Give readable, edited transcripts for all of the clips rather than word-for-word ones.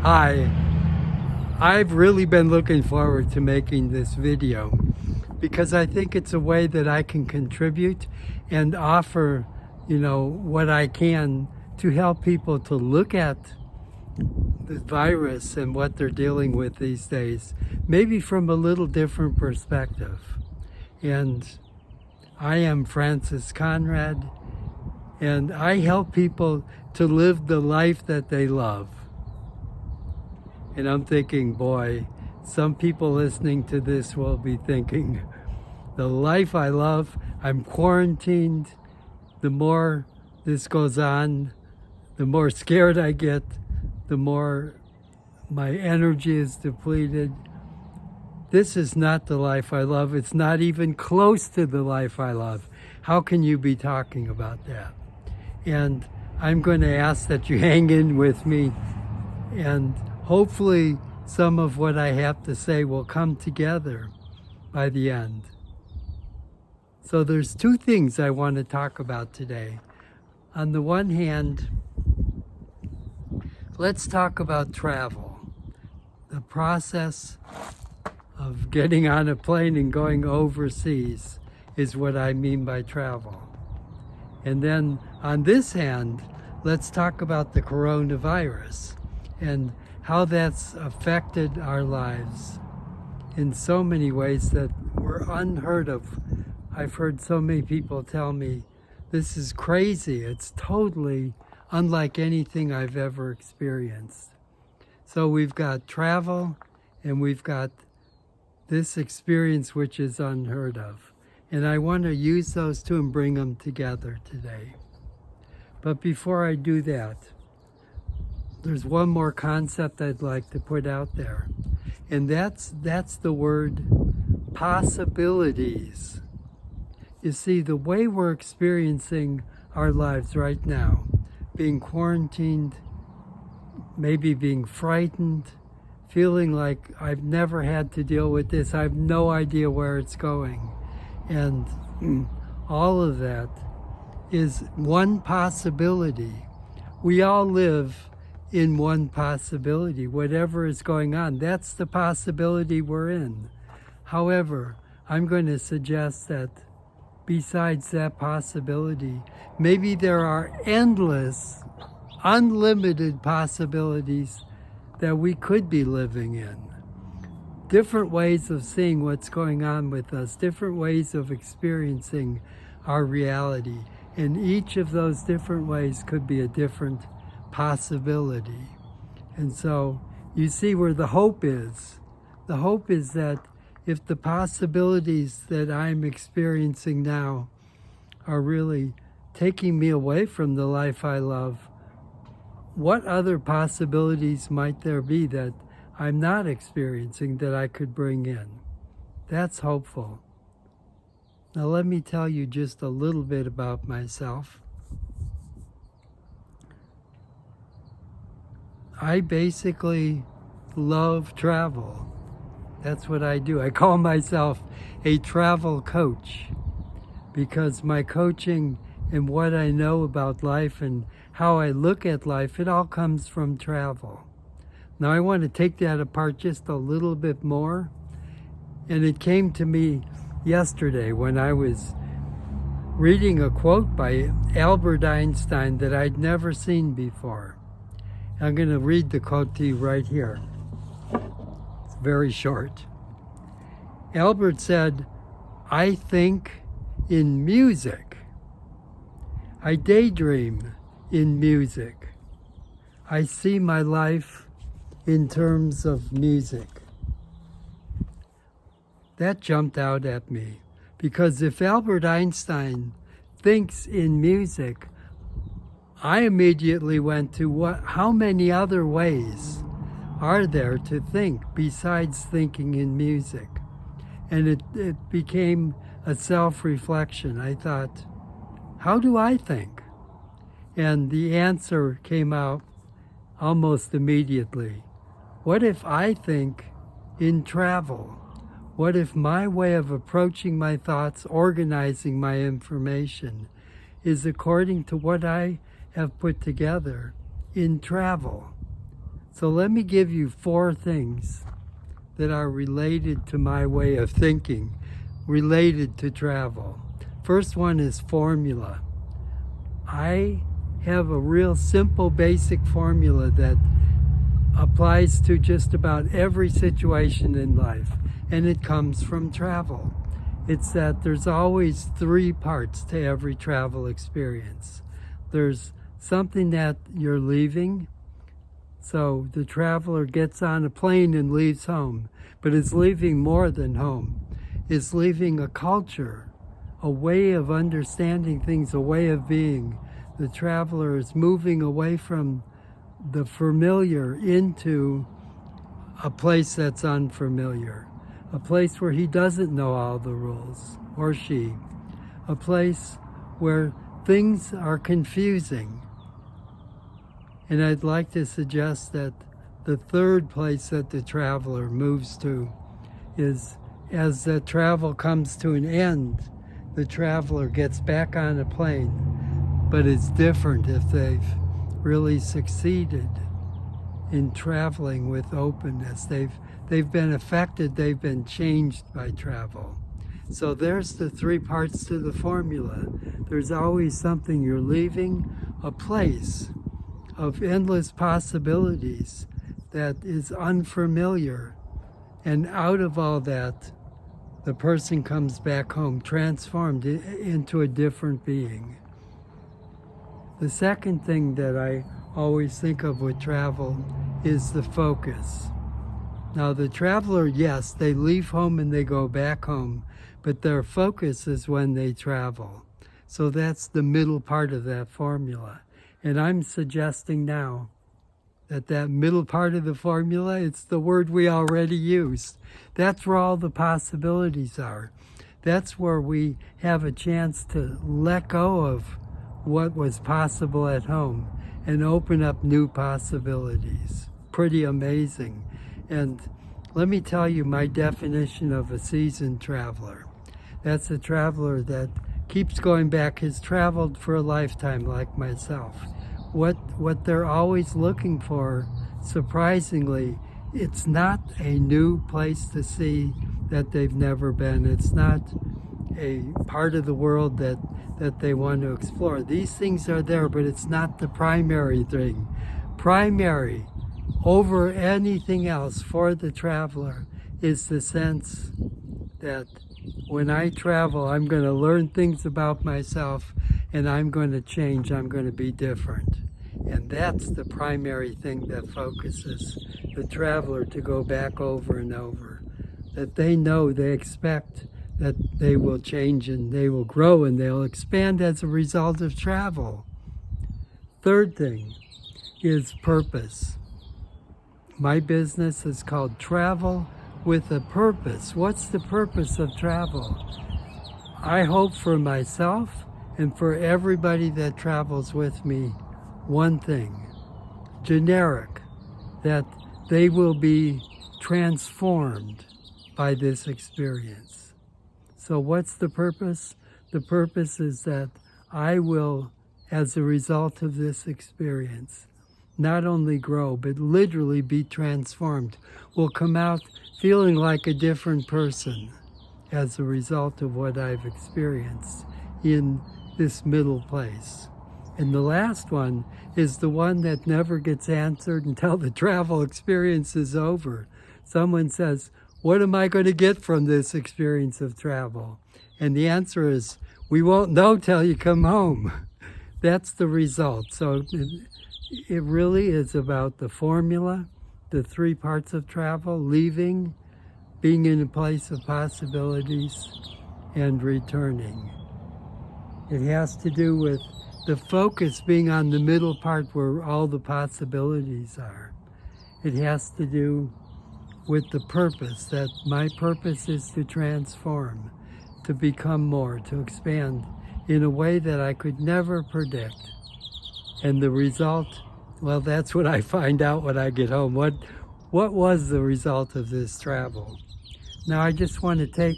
Hi, I've really been looking forward to making this video because I think it's a way that I can contribute and offer, what I can to help people to look at the virus and what they're dealing with these days, maybe from a little different perspective. And I am Francis Conrad, and I help people to live the life that they love. And I'm thinking, boy, some people listening to this will be thinking, the life I love, I'm quarantined. The more this goes on, the more scared I get, the more my energy is depleted. This is not the life I love. It's not even close to the life I love. How can you be talking about that? And I'm going to ask that you hang in with me, and hopefully some of what I have to say will come together by the end. So there's two things I want to talk about today. On the one hand, let's talk about travel. The process of getting on a plane and going overseas is what I mean by travel. And then on this hand, let's talk about the coronavirus and how that's affected our lives in so many ways that were unheard of. I've heard so many people tell me, this is crazy. It's totally unlike anything I've ever experienced. So we've got travel and we've got this experience which is unheard of. And I want to use those two and bring them together today. But before I do that, there's one more concept I'd like to put out there. And that's the word possibilities. You see, the way we're experiencing our lives right now, being quarantined, maybe being frightened, feeling like I've never had to deal with this, I have no idea where it's going. And all of that is one possibility. We all live in one possibility. Whatever is going on, that's the possibility we're in. However, I'm going to suggest that besides that possibility, maybe there are endless, unlimited possibilities that we could be living in. Different ways of seeing what's going on with us, different ways of experiencing our reality. And each of those different ways could be a different possibility. And so you see where the hope is. The hope is that if the possibilities that I'm experiencing now are really taking me away from the life I love, what other possibilities might there be that I'm not experiencing that I could bring in? That's hopeful. Now let me tell you just a little bit about myself. I basically love travel. That's what I do. I call myself a travel coach because my coaching and what I know about life and how I look at life, it all comes from travel. Now I want to take that apart just a little bit more. And it came to me yesterday when I was reading a quote by Albert Einstein that I'd never seen before. I'm going to read the quote to you right here. It's very short. Albert said, "I think in music. I daydream in music. I see my life in terms of music." That jumped out at me because if Albert Einstein thinks in music, I immediately went to how many other ways are there to think besides thinking in music? And it became a self-reflection. I thought, how do I think? And the answer came out almost immediately. What if I think in travel? What if my way of approaching my thoughts, organizing my information, is according to what I have put together in travel? So let me give you 4 things that are related to my way of thinking, related to travel. First one is formula. I have a real simple, basic formula that applies to just about every situation in life, and it comes from travel. It's that there's always 3 parts to every travel experience. There's something that you're leaving. So the traveler gets on a plane and leaves home, but is leaving more than home. Is leaving a culture, a way of understanding things, a way of being. The traveler is moving away from the familiar into a place that's unfamiliar, a place where he doesn't know all the rules, or she, a place where things are confusing. And I'd like to suggest that the 3rd place that the traveler moves to is, as the travel comes to an end, the traveler gets back on a plane, but it's different if they've really succeeded in traveling with openness. They've been affected, they've been changed by travel. So there's the 3 parts to the formula. There's always something you're leaving, a place of endless possibilities that is unfamiliar. And out of all that, the person comes back home transformed into a different being. The second thing that I always think of with travel is the focus. Now the traveler, yes, they leave home and they go back home, but their focus is when they travel. So that's the middle part of that formula. And I'm suggesting now that middle part of the formula, it's the word we already used. That's where all the possibilities are. That's where we have a chance to let go of what was possible at home and open up new possibilities. Pretty amazing. And let me tell you my definition of a seasoned traveler. That's a traveler that keeps going back, has traveled for a lifetime like myself. What they're always looking for, surprisingly, it's not a new place to see that they've never been. It's not a part of the world that they want to explore. These things are there, but it's not the primary thing. Primary over anything else for the traveler is the sense that when I travel, I'm going to learn things about myself and I'm going to change, I'm going to be different. And that's the primary thing that focuses the traveler to go back over and over. That they know, they expect that they will change and they will grow and they'll expand as a result of travel. Third thing is purpose. My business is called Travel with a Purpose. What's the purpose of travel? I hope for myself and for everybody that travels with me, one thing, generic, that they will be transformed by this experience. So what's the purpose? The purpose is that I will, as a result of this experience, not only grow, but literally be transformed, will come out feeling like a different person as a result of what I've experienced in this middle place. And the last one is the one that never gets answered until the travel experience is over. Someone says, what am I going to get from this experience of travel? And the answer is, we won't know till you come home. That's the result. So it really is about the formula, the 3 parts of travel: leaving, being in a place of possibilities, and returning. It has to do with the focus being on the middle part where all the possibilities are. It has to do with the purpose, that my purpose is to transform, to become more, to expand in a way that I could never predict. And the result, well, that's what I find out when I get home. What was the result of this travel? Now I just want to take,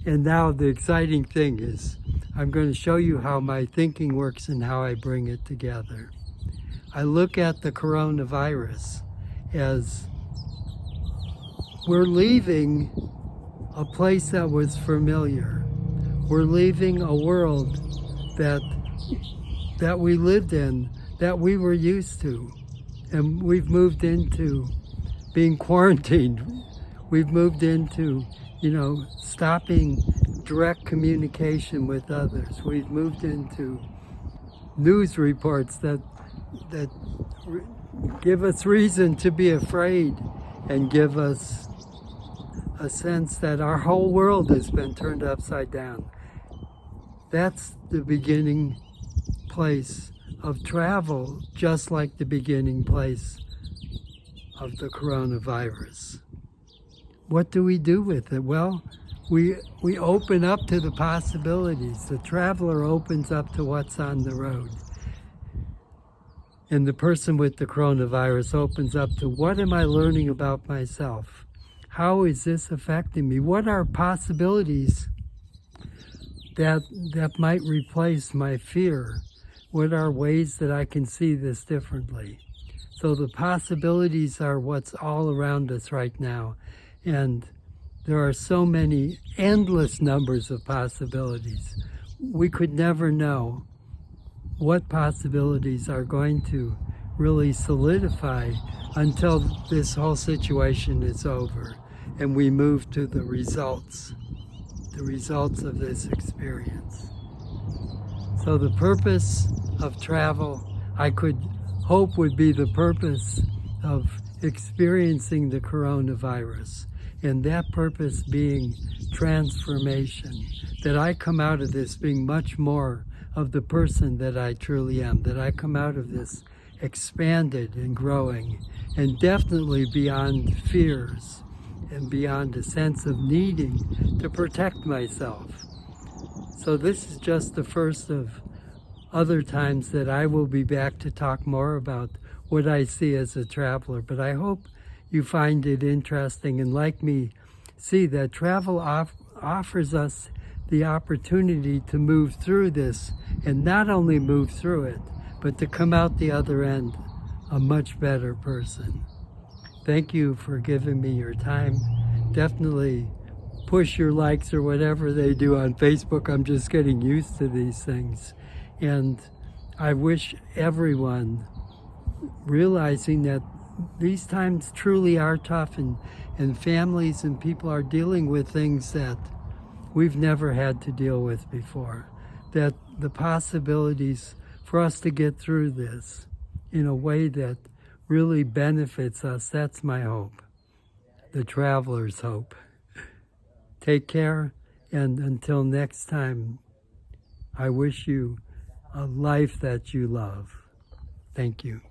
and now the exciting thing is, I'm going to show you how my thinking works and how I bring it together. I look at the coronavirus, as we're leaving a place that was familiar. We're leaving a world that we lived in, that we were used to. And we've moved into being quarantined. We've moved into, stopping direct communication with others. We've moved into news reports that give us reason to be afraid and give us a sense that our whole world has been turned upside down. That's the beginning place of travel, just like the beginning place of the coronavirus. What do we do with it? Well, we open up to the possibilities. The traveler opens up to what's on the road. And the person with the coronavirus opens up to, what am I learning about myself? How is this affecting me? What are possibilities that might replace my fear? What are ways that I can see this differently? So the possibilities are what's all around us right now. And there are so many, endless numbers of possibilities. We could never know what possibilities are going to really solidify until this whole situation is over and we move to the results of this experience. So the purpose of travel, I could hope, would be the purpose of experiencing the coronavirus, and that purpose being transformation, that I come out of this being much more of the person that I truly am, that I come out of this expanded and growing, and definitely beyond fears and beyond a sense of needing to protect myself. So this is just the first of other times that I will be back to talk more about what I see as a traveler. But I hope you find it interesting and, like me, see that travel offers us the opportunity to move through this, and not only move through it, but to come out the other end a much better person. Thank you for giving me your time. Definitely push your likes or whatever they do on Facebook. I'm just getting used to these things. And I wish everyone, realizing that these times truly are tough, and families and people are dealing with things that we've never had to deal with before, that the possibilities for us to get through this in a way that really benefits us, that's my hope, the traveler's hope. Take care, and until next time, I wish you a life that you love. Thank you.